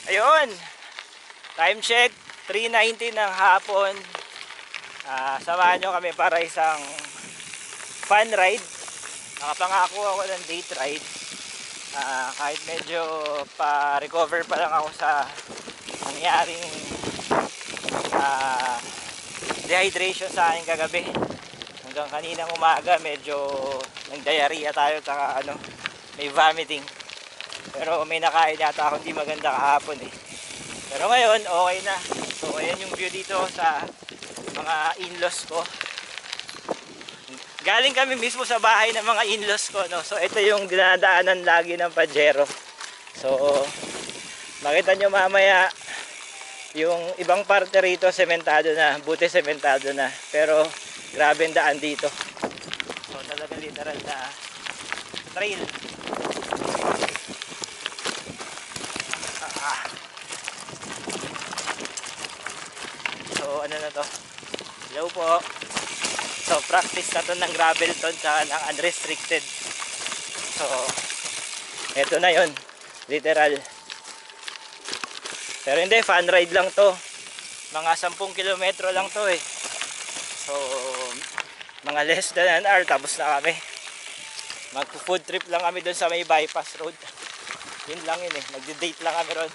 Ayun, time check 3:19 ng hapon. Samahan nyo kami para isang fun ride. Nakapangako ako ng date ride. Kahit medyo pa-recover pa lang ako sa nangyaring dehydration sa akin kagabi. Hanggang kaninang umaga medyo nag-diarrhea tayo, taka may vomiting. Pero may nakain yata ako hindi maganda kahapon eh. Pero ngayon okay na. So ayan yung view dito sa mga in-laws ko. Galing kami mismo sa bahay ng mga in-laws ko, no? So ito yung dinadaanan lagi ng Pajero. So makita nyo mamaya yung ibang parte rito sementado na, buti sementado na. Pero grabe ang daan dito. So talaga literal na trail. So ano na to? Hello po. So practice na to ng gravel ton tsaka ng unrestricted. So eto na yon, literal. Pero hindi, fun ride lang to. Mga 10 kilometro lang to eh. So mga less than an hour tapos na kami. Mag-food trip lang kami doon sa may bypass road. Yun lang yun eh, magdi-date lang kami ron.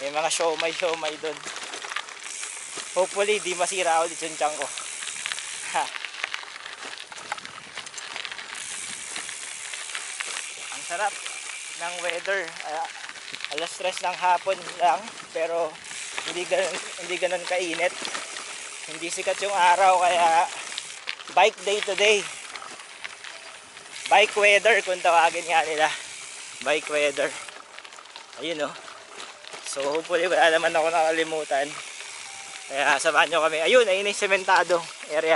May mga siomay doon. Hopefully di masira ulit yung tiyan ko. Ang sarap ng weather. Alas 3 ng hapon lang, pero hindi ganun kainit. Hindi sikat yung araw, kaya bike day today. Bike weather kung tawagin nga nila. Bike weather. Ayun oh. So hopefully wala naman ako nakalimutan. Kaya samahan nyo kami. Ayun, ayun yung sementado area.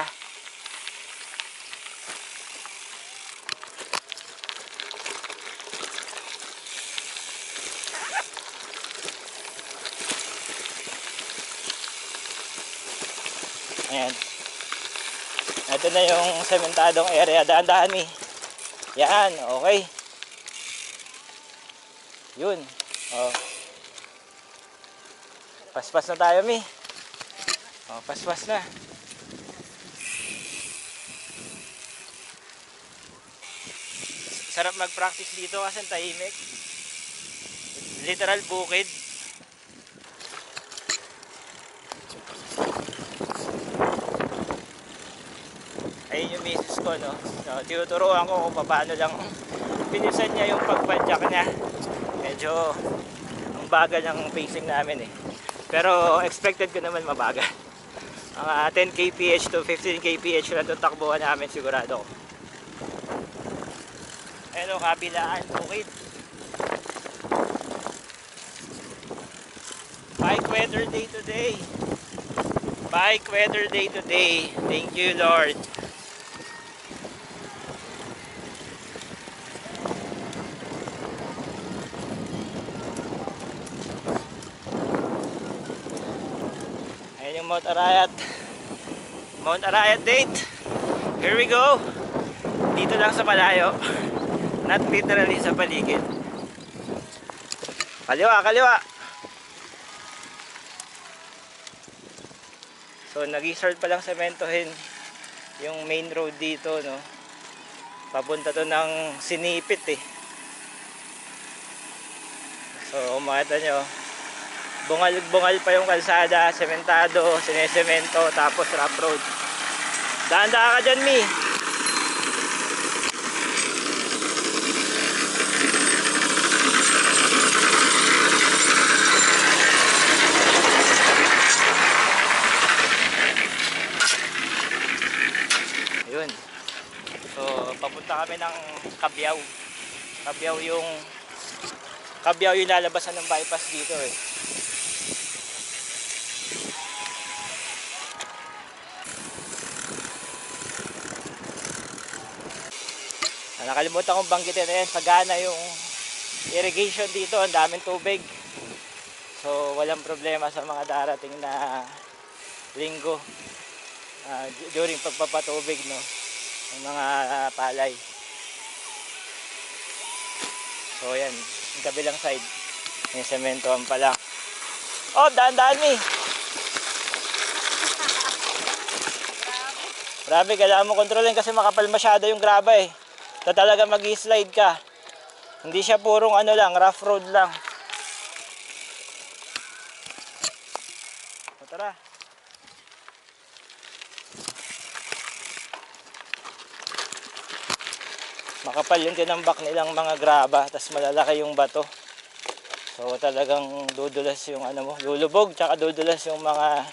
Ayan. Ito na yung sementadong area. Daan-daan mi. Yan, okay. Yun. Oh. Paspas na tayo mi. Oh, paspas na. Sarap mag-practice dito kasi tahimik. Literal bukid. Ayun yung misis ko, no? So, tinuturuan ko kung paano lang pinisan niya yung pagpadyak niya. Medyo ang bagal ng pacing namin eh. Pero expected ko naman mabagal. 10 kph to 15 kph lang itong takbuhan namin, sigurado ko. Ayun o, kabilaan, bukid. Bike weather day today. Bike weather day today. Thank you Lord. Ayan yung Mount Arayat. Mount Arayat date. Here we go. Dito lang sa malayo. Not literally sa paligid. Kaliwa, kaliwa. So nag-start pa lang sementohin yung main road dito, no. Papunta to ng Sinipit eh. So makita nyo, bungal-bungal pa yung kalsada, sementado, sinesemento, tapos rough road. Daan-daan ka dyan, Mi. Ayun. So, papunta kami ng Cabiao. Cabiao yung lalabasan ng bypass dito eh. Nakalimutan kong banggitin na yan, sagana yung irrigation dito, ang daming tubig. So walang problema sa mga darating na linggo during pagpapatubig, no, ng mga palay. So yan, yung kabilang side may sementohan pala. Oh, daan-daan mi. Grabe, kailangan mo kontrolin kasi makapal masyado yung graba eh. Ito talaga mag-slide ka. Hindi siya purong ano lang, rough road lang. O, tara. Makapal yung tinambak nilang mga graba, tas malalaki yung bato. So talagang dudulas yung ano mo, lulubog, tsaka dudulas yung mga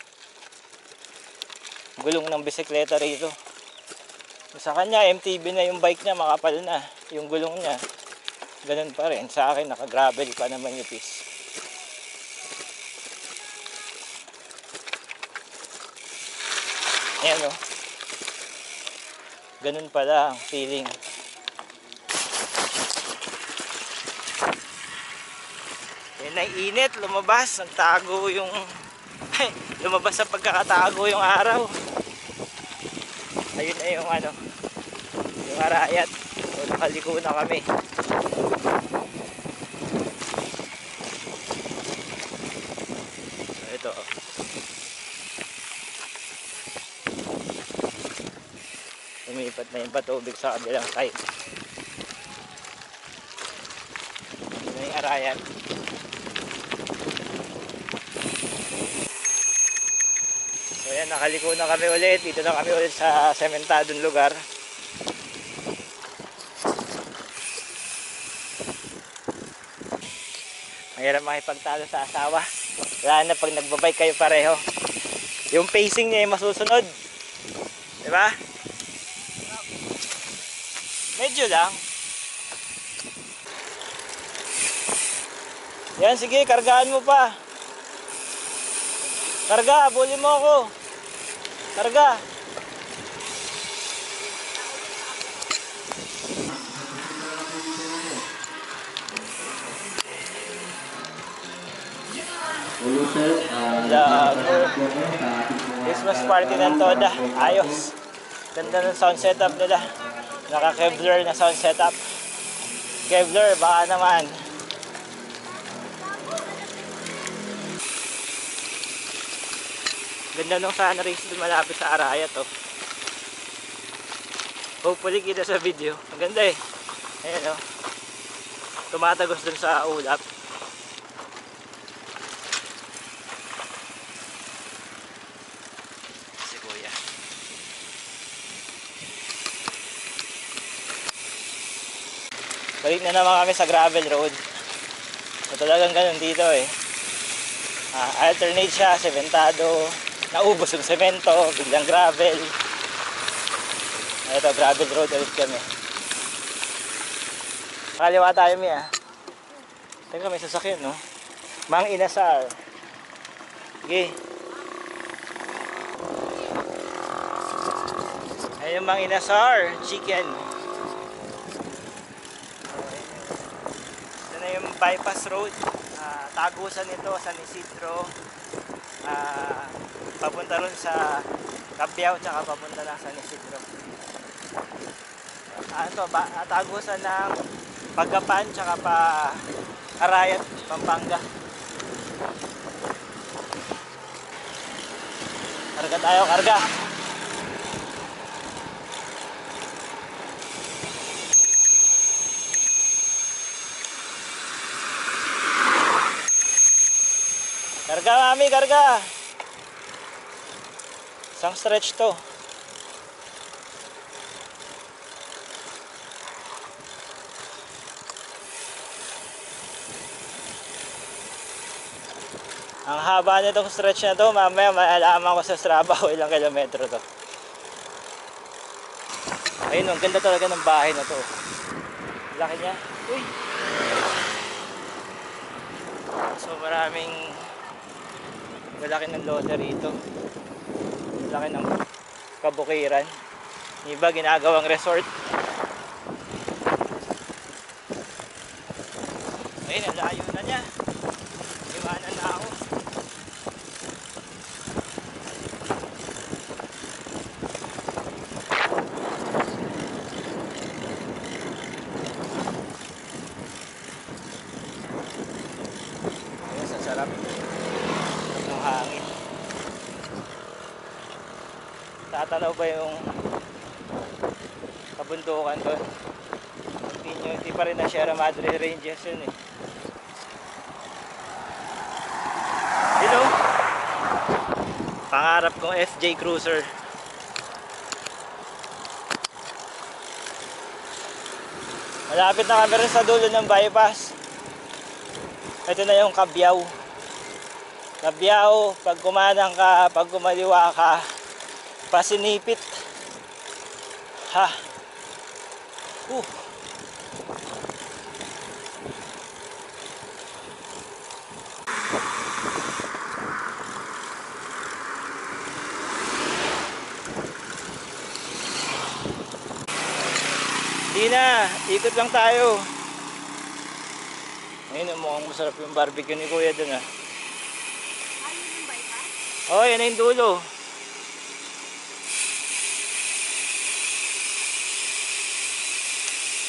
gulong ng bisikleta rito. Sa kanya, MTB na yung bike niya, makapal na yung gulong niya. Ganun pa rin. Sa akin, naka-gravel pa naman yung piece. Ayan o. Ganun pala ang feeling. Yan ay init, lumabas, nagtago yung lumabas sa pagkakatago yung araw. Ayun na yung ano, yung arayat. So, nakaliko na kami. So, ito. Lumipat na yung patubig sa kabilang side. Yun na yung arayat. So yan, nakaliko na kami ulit. Dito na kami ulit sa sementadong lugar. Mahirap makipagtalo sa asawa. Wala na pag nagbabike kayo pareho. Yung pacing niya yung masusunod. Diba? Medyo lang. Yan, sige, kargaan mo pa. Karga, abulin mo ako. Karga. Christmas party ng Toda. Ayos. Ganda ng sound setup nila. Naka-Kevlar na sound setup. Kevlar, baka naman. Ganda nung sunrise dun malapit sa Arayat oh. Hopefully kita sa video. Ang ganda eh. Ayan oh. Tumatagos dun sa ulap. Si Kuya. Balik na naman kami sa gravel road. So talagang ganun dito eh. Alternate siya, sementado. Naubos yung semento, biglang gravel. Ito, gravel road ulit kami. Kaliwa tayo miya. Teka, may sasakyan, no? Mang Inasal. Sige. Ayun yung Mang Inasal chicken. Ito na yung bypass road. Tagusan nito, San Isidro. Papunta ron sa Cabiao, tsaka papunta na sa San Isidro. Tagusan ng Pagkapan, tsaka pa Arayat, Pampanga. Karga tayo, karga. Karga mami, karga. Isang stretch to. Ang haba nitong stretch na to, mamaya maalaman ko sa Strava ko ilang kilometro to. Ayun, ang ganda talaga ng bahay na to. Laki niya. Uy! So maraming malaki ng loader rito. Malaki ng kabukiran. Yung iba ginagawang resort. Ayun, ang layo na niya. Iwanan na ako. Ayun, sasarap. hangin. Tatanaw ba yung kabundukan doon? Hindi pa rin na Sierra Madre Ranges yun eh. Hello, pangarap kong FJ Cruiser. Malapit na kami rin sa dulo ng bypass. Ito na yung Cabiao. Cabiao, pag kumanang ka, pag kumaliwa ka, pasinipit. Ha. Hindi na, ikot lang tayo. Ayun, mukhang masarap yung barbecue ni Kuya dun ah. Ayun yung bypass? Oh, yan na yung dulo.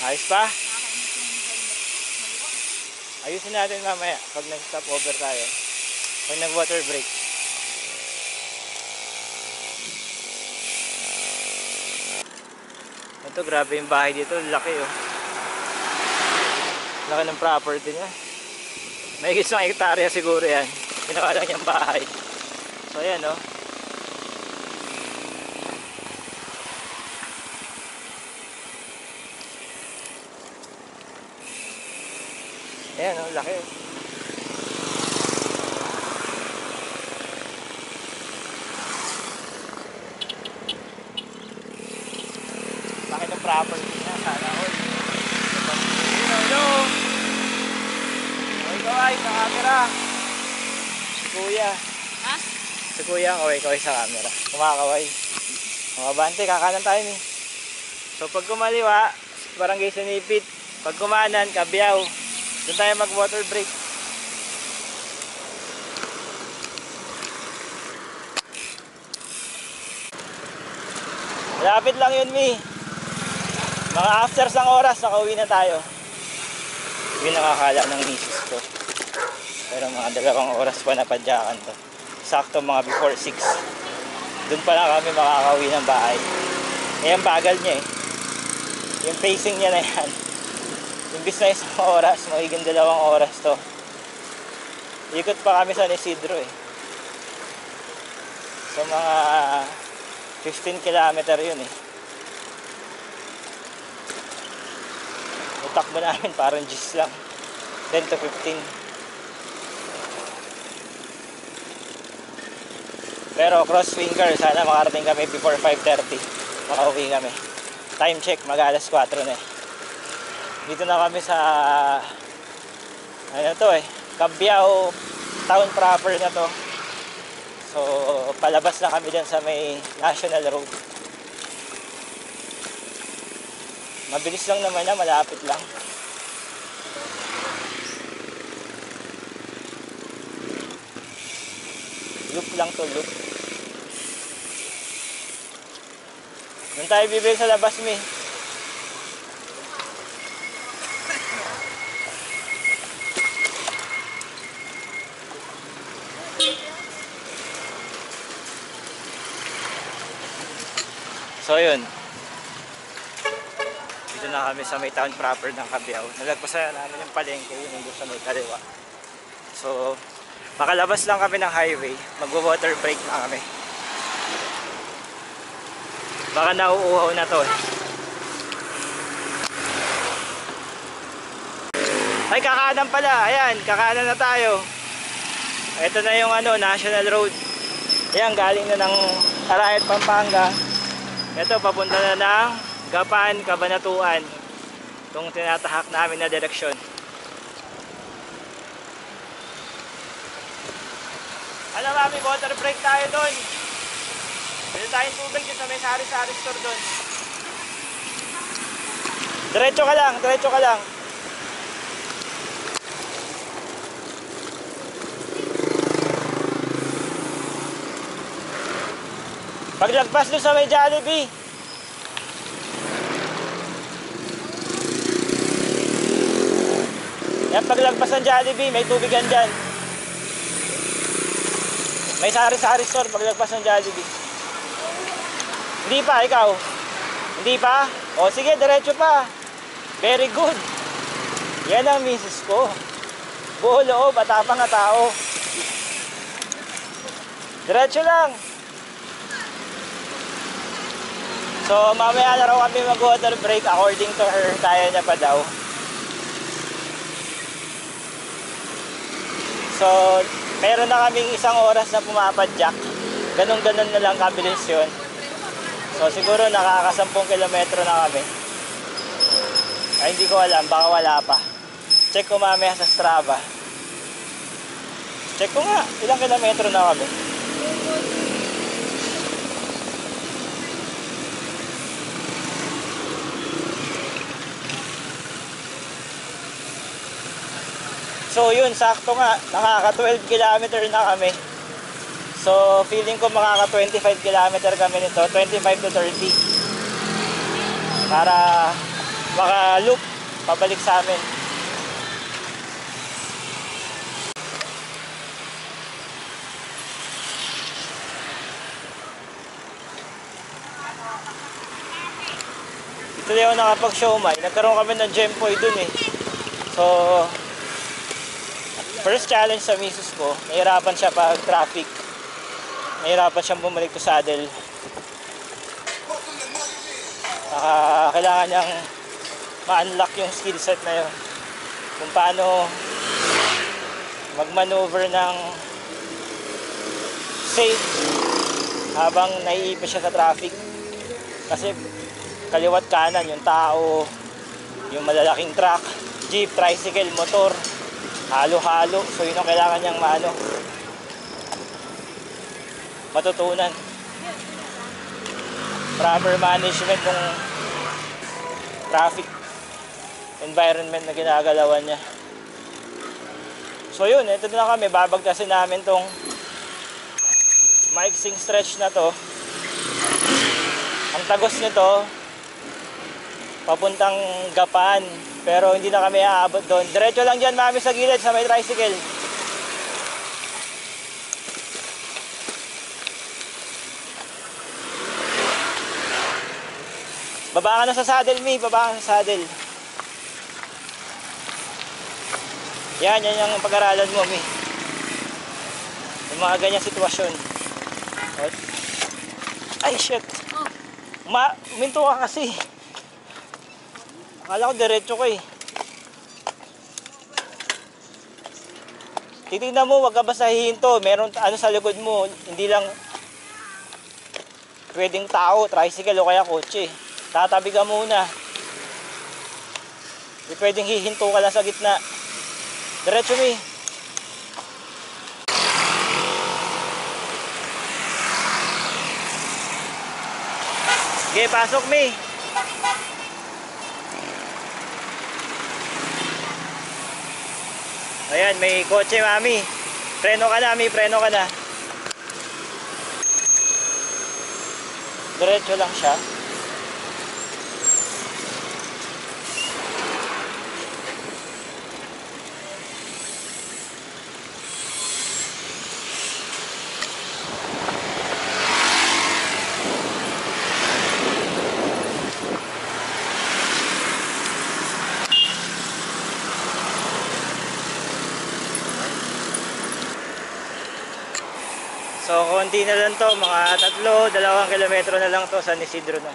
Ayos pa? Nakakainis yung helmet. Maluwag. Ayusin natin mamaya pag nag-stop over tayo. Pag nag-water break. Ito, grabe yung bahay dito. Laki oh. Laki ng property niya. May isang hektarya siguro yan. Ginawa lang yung bahay. So ayan oh. Ayan oh, laki oh. Laki ng property niya. Sana all. Hello. Okay, kaway sa camera. Si Kuya. Ha? Si Kuya, kaway sa camera. Kumakaway. Mga bante, kakanan tayo ni. So pag kumaliwa, barangay Sinipit. Pag kumanan, Cabiao. Doon tayo mag water break. Malapit lang yun, Mi. Mga after sang oras, nakauwi na tayo. Hindi nakakala ng misis ko. Pero mga 2 oras pa napadyakan to. Sakto mga before 6. Doon pa lang kami makakauwi ng bahay. Eh, ang bagal niya eh. Yung pacing niya na yan. Imbis na 1 oras, magiging 2 oras to. Ikot pa kami sa Isidro eh. So mga 15 kilometer yun eh. Utak mo namin parang gis lang. 10 to 15. Pero cross finger, sana makarating kami before 5:30. Makauwi kami. Time check, mag-alas 4 na eh. Dito na kami sa ano to eh, Cabiao town proper na to. So palabas na kami dyan sa may National Road. Mabilis lang naman na, malapit lang. Loop lang to, loop. Doon tayo bibili sa labas, Mi. So yun, dito na kami sa may town proper ng Cabiao. Nalagpasan namin yung palengke, yun yung sa may kaliwa. So makalabas lang kami ng highway, magwa-water break na kami. Baka nauuhaw na to eh. Ay, kakanan pala, ayan, kakanan na tayo. Ito na yung ano, National Road. Ayan, galing na ng Arayat, Pampanga. Ito, papunta na ng Gapan, Cabanatuan. Itong tinatahak namin na direksyon. Alam mami, water break tayo doon. Bili tayong tubig dyan sa may sari-sari store doon. Diretso ka lang, diretso ka lang. Paglagpas doon sa may Jollibee. Yan, paglagpas ng Jollibee, may tubigan dyan. May sari-sari store paglagpas ng Jollibee. Hindi pa, ikaw? Hindi pa? O sige, diretso pa. Very good. Yan ang misis ko. Buo loob at tapang na tao. Diretso lang. So mamaya na raw kami mag-water break according to her. Kaya niya pa daw. So meron na kaming isang oras na pumapadyak. Ganon-ganon na lang kabilis yun. So siguro nakaka 10 kilometro na kami. Ay hindi ko alam, baka wala pa. Check ko mamaya sa Strava. Check ko nga, ilang kilometro na kami. So yun, sakto nga, nakaka 12 kilometer na kami. So feeling ko makaka 25 kilometer kami nito, 25 to 30. Para maka-loop pabalik sa amin. Ito yung nakapag-siomai. Nagkaroon kami ng Gempoy dun eh. So first challenge sa misis ko, nahirapan siya pag traffic. Nahirapan siyang bumalik to saddle. Kailangan niyang ma-unlock yung skill set na yun. Kung paano mag-maneuver ng safe habang naiipit siya sa traffic. Kasi kaliwat kanan yung tao, yung malalaking truck, jeep, tricycle, motor, halo-halo. So yun ang kailangan niyang matutunan. Proper management ng traffic environment na ginagalawan niya. So yun, ito na kami, babagtasin namin tong maiksing stretch na to. Ang tagos nito papuntang Gapan, pero hindi na kami aabot doon. Diretso lang dyan, mami, sa gilid sa may tricycle. Baba ka na sa saddle, Mi. Baba ka sa saddle. Yan yung pag-aralan mo, Mi. Yung mga ganyang sitwasyon. Ay, shit. Uminto ka kasi. Akala ko diretso ko eh. Titignan mo, wag ka basta hihinto. Meron ano sa likod mo. Hindi lang pwedeng tao, tricycle o kaya kotse. Tatabi ka muna. Hindi pwedeng hihinto ka lang sa gitna. Diretso, Mi. Okay, pasok, Mi. Ayan, may kotse, Mami. Preno ka na, Mi. Preno ka na. Diretso lang siya. So konti na lang to, mga 2 kilometro na lang to sa San Isidro na.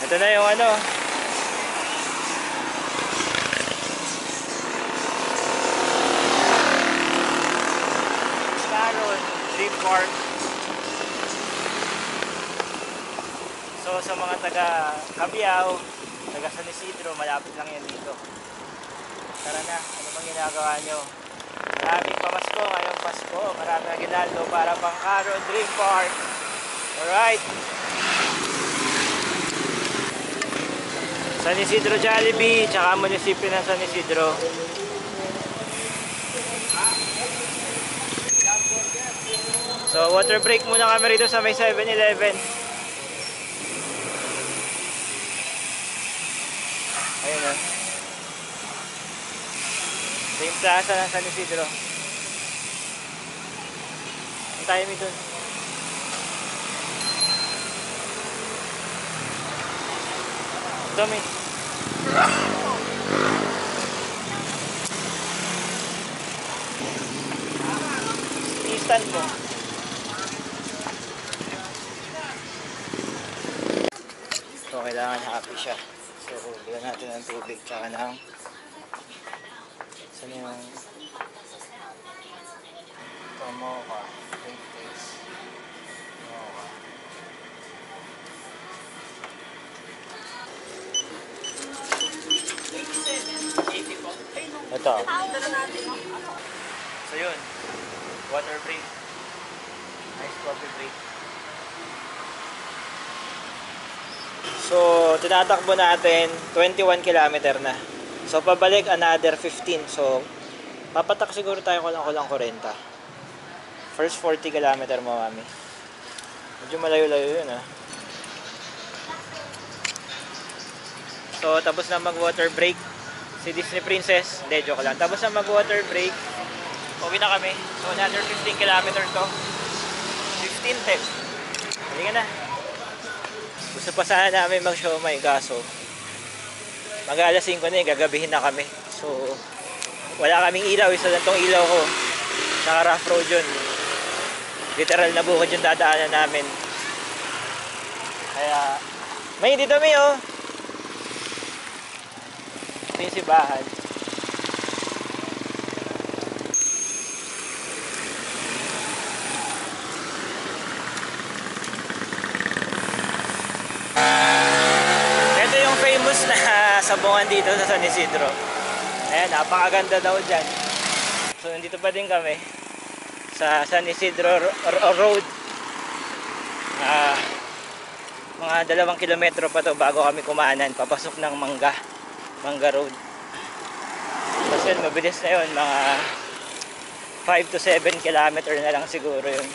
Ito na yung ano. Caron Dream Park. So sa mga taga Cabiao, taga San Isidro, malapit lang yan dito. Tara na, ano bang ginagawa nyo? Maraming pamasko ngayong Pasko. Maraming aginaldo para pang Caron Dream Park. Alright. San Isidro Jollibee, tsaka munisipyo ng San Isidro. So water break muna kami rito sa may 7-Eleven. Ayun na. Ito yung plaza ng San Isidro. Ang tayo mi dun. Dami. I-stand mo. So, kailangan happy siya. So, bilan natin ng tubig tsaka ng saan yung Tomoka. Drink taste. Tomoka. Ito. So yun, water break. Nice coffee break. So, tinatakbo natin 21 kilometer na. So, pabalik another 15. So, papatak siguro tayo kulang 40. First 40 kilometer mo, mami. Medyo malayo-layo yun, ah. So, tapos na mag-water break. Si Disney Princess. Hindi, joke lang. Tapos na mag-water break. Uwi na kami. So, another 15 kilometer to. 15 tip. Halika na. Gusto pa sana namin mag-siomay, kaso mag-alas 5 na yun, gagabihin na kami. So, wala kaming ilaw. Isa lang tong ilaw ko. Saka rough road yun. Literal na bukid yung dadaanan namin. Kaya, may dito may oh. Ito yung sibahan. Ito yung famous na sabungan dito sa San Isidro. Ayan, napakaganda daw dyan. So, nandito pa din kami sa San Isidro Road. Mga 2 kilometro pa to bago kami kumaanan papasok ng Mangga Road. Kasi mabilis na yun, mga 5 to 7 kilometer na lang siguro yun.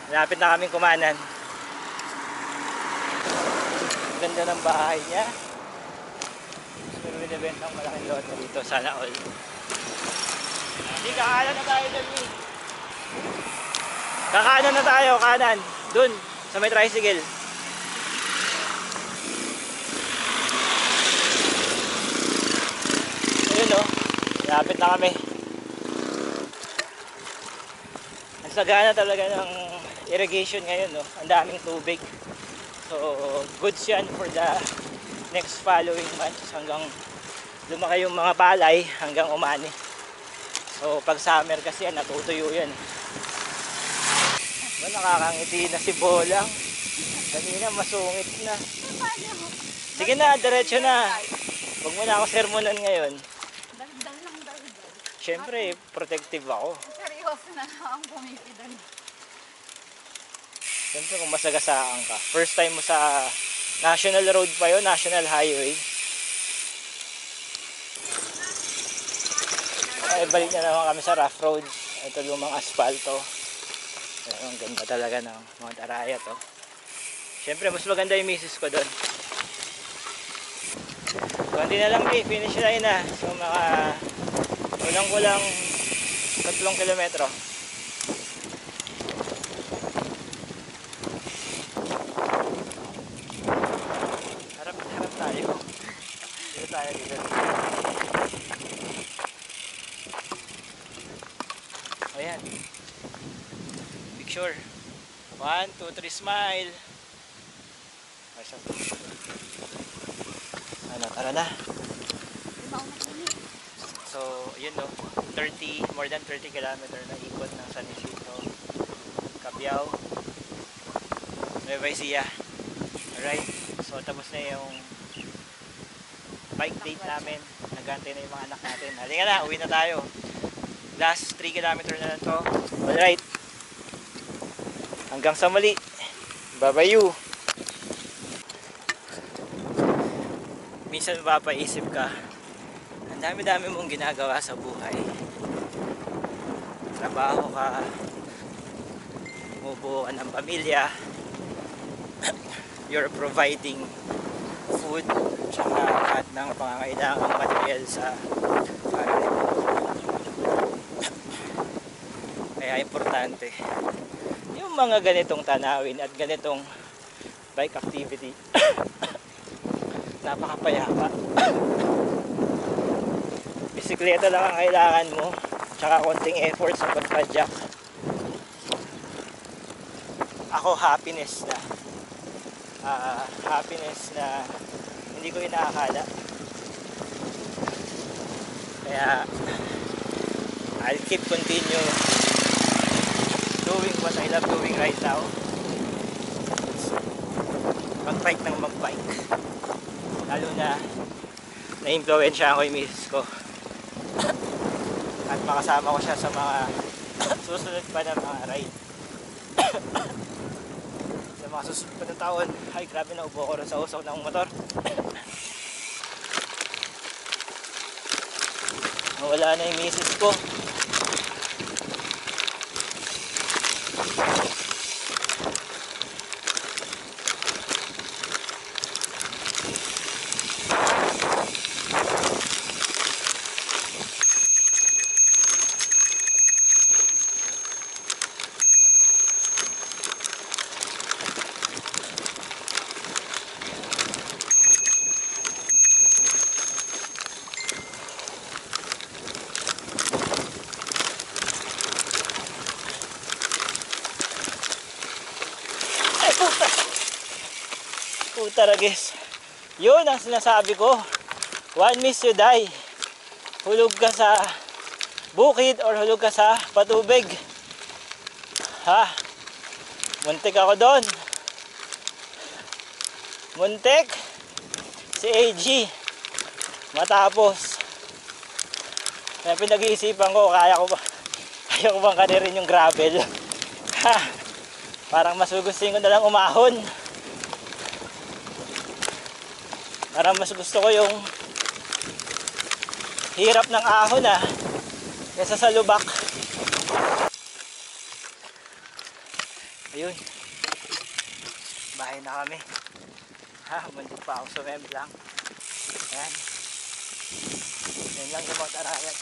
Malapit na kaming kumanan. Ganda ng bahay niya. Pero binibenta ng malaking lote dito. Sana all. Hindi, kakanan na tayo dun. Kakanan na tayo, kanan. Dun, sa may tricycle. Ayun o. Malapit na kami. Ang sagana talaga ng irrigation ngayon, no? Ang daming tubig. So, goods yan for the next following months hanggang lumaki yung mga palay hanggang umani. So, pag summer kasi yan, natutuyo yan. Nakakangiti na si Bolang. Kanina, masungit na. Sige na, diretso na. Huwag mo na ako sermonan ngayon. Daldal lang, daldal. Siyempre, protective ako. Seryoso na ang pumipidal. Siyempre kung masagasaan ka. First time mo sa national road pa yun, national highway. Ay, balik na naman kami sa rough road. Ito lumang asfalto. Ang ganda talaga ng Mount Arayat, oh. Siyempre mas maganda yung misis ko doon. So, hindi na lang finish line na. So mga kulang 3 kilometro. Harap tayo. Dito tayo dito. Ayan. Picture. 1, 2, 3, smile. Ano, tara na. So, yun no. More than 30 kilometer na ikot ng San Isidro, Cabiao, Nueva Ecija. Alright. So, tapos na yung bike date namin. Nagantay na yung mga anak natin. Halika na, uwi na tayo. Last 3 kilometer na lang to. Alright. Hanggang sa muli. Babayu. Minsan mapapaisip ka Ang dami-dami mong ginagawa sa buhay. Trabaho ka, bumubuo ka ng pamilya, you're providing food, tsaka lahat ng pangangailangang material sa family mo. Kaya importante yung mga ganitong tanawin at ganitong bike activity. Napakapayapa. Bisikleta lang ang kailangan mo, tsaka konting effort sa pagpadyak. Ako happiness na hindi ko inaakala. Kaya I'll keep continue doing what I love doing right now. Mag-bike ng mag-bike. Lalo na na-influensya ko yung misis ko. At makasama ko siya sa mga susunod pa na mga ride. Sa mga susunod pa na taon. Ay, grabe na ubo ko rin sa usok ng motor. Wala na yung misis ko. Puta ragis. Yun ang sinasabi ko. One miss you die. Hulog ka sa bukid or hulog ka sa patubig. Ha? Muntik ako doon. Muntik. Si AG. Matapos. Kaya pinag-iisipan ko, kaya ko bang kanirin yung gravel. Ha? Parang mas gugustuhin ko na lang umahon. Parang mas gusto ko yung hirap ng ahon kaysa sa lubak. Ayun. Bahay na kami. Muntik pa ako sumemblang. Ayan. Yan lang yung mga tarayat.